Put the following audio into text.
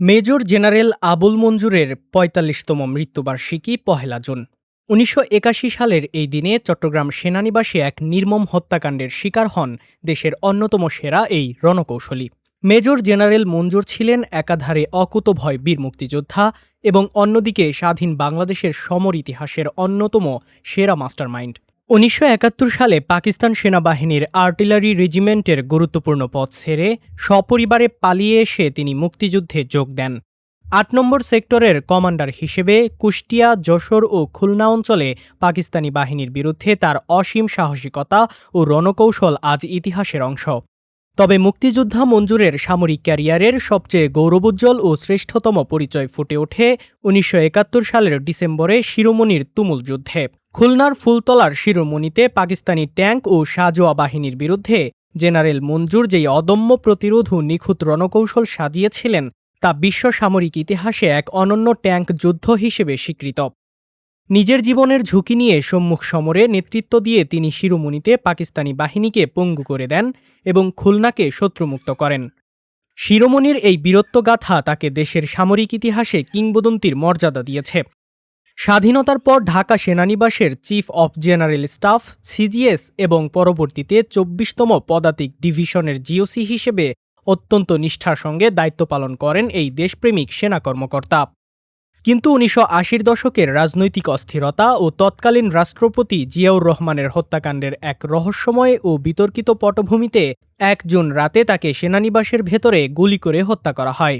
Major general Abul মঞ্জুরের ৪৫তম মৃত্যুবার্ষিকী পহেলা June. ১৯৮১ সালের এই দিনে চট্টগ্রাম সেনানিবাসে এক নির্মম হত্যাকাণ্ডের শিকার হন দেশের অন্যতম সেরা এই রণকৌশলী। মেজর জেনারেল মঞ্জুর ছিলেন একাধারে অকুতোভয় বীর মুক্তিযোদ্ধা এবং অন্যদিকে স্বাধীন বাংলাদেশের সমর ইতিহাসের অন্যতম সেরা মাস্টারমাইন্ড। ১৯৭১ সালে পাকিস্তান সেনাবাহিনীর আর্টিলারি রেজিমেন্টের গুরুত্বপূর্ণ পদ ছেড়ে সপরিবারে পালিয়ে এসে তিনি মুক্তিযুদ্ধে যোগ দেন। ৮ নম্বর সেক্টরের কমান্ডার হিসেবে কুষ্টিয়া, যশোর ও খুলনা অঞ্চলে পাকিস্তানি বাহিনীর বিরুদ্ধে তার অসীম সাহসিকতা ও রণকৌশল আজ ইতিহাসের অংশ। তবে মুক্তিযোদ্ধা মঞ্জুরের সামরিক ক্যারিয়ারের সবচেয়ে গৌরবোজ্জ্বল ও শ্রেষ্ঠতম পরিচয় ফুটে ওঠে ১৯৭১ সালের ডিসেম্বরে শিরোমণির তুমুল যুদ্ধে। খুলনার ফুলতলার শিরোমণিতে পাকিস্তানি ট্যাঙ্ক ও সাঁজোয়া বাহিনীর বিরুদ্ধে জেনারেল মঞ্জুর যেই অদম্য প্রতিরোধ ও নিখুঁত রণকৌশল সাজিয়েছিলেন তা বিশ্ব সামরিক ইতিহাসে এক অনন্য ট্যাঙ্ক যুদ্ধ হিসেবে স্বীকৃত। নিজের জীবনের ঝুঁকি নিয়ে সম্মুখ সমরে নেতৃত্ব দিয়ে তিনি শিরোমণিতে পাকিস্তানি বাহিনীকে পঙ্গু করে দেন এবং খুলনাকে শত্রুমুক্ত করেন। শিরোমণির এই বীরত্বগাথা তাকে দেশের সামরিক ইতিহাসে কিংবদন্তির মর্যাদা দিয়েছে। স্বাধীনতার পর ঢাকা সেনানিবাসের chief of general staff CGS এবং পরবর্তীতে ২৪তম পদাতিক ডিভিশনের জিওসি হিসেবে অত্যন্ত নিষ্ঠার সঙ্গে দায়িত্ব পালন করেন এই দেশপ্রেমিক সেনা কর্মকর্তা। কিন্তু ১৯৮০ দশকের রাজনৈতিক অস্থিরতা ও তৎকালীন রাষ্ট্রপতি জিয়াউর রহমানের হত্যাকাণ্ডের এক রহস্যময় ও বিতর্কিত পটভূমিতে ১ জুন রাতে তাকে সেনানিবাসের ভেতরে গুলি করে হত্যা করা হয়।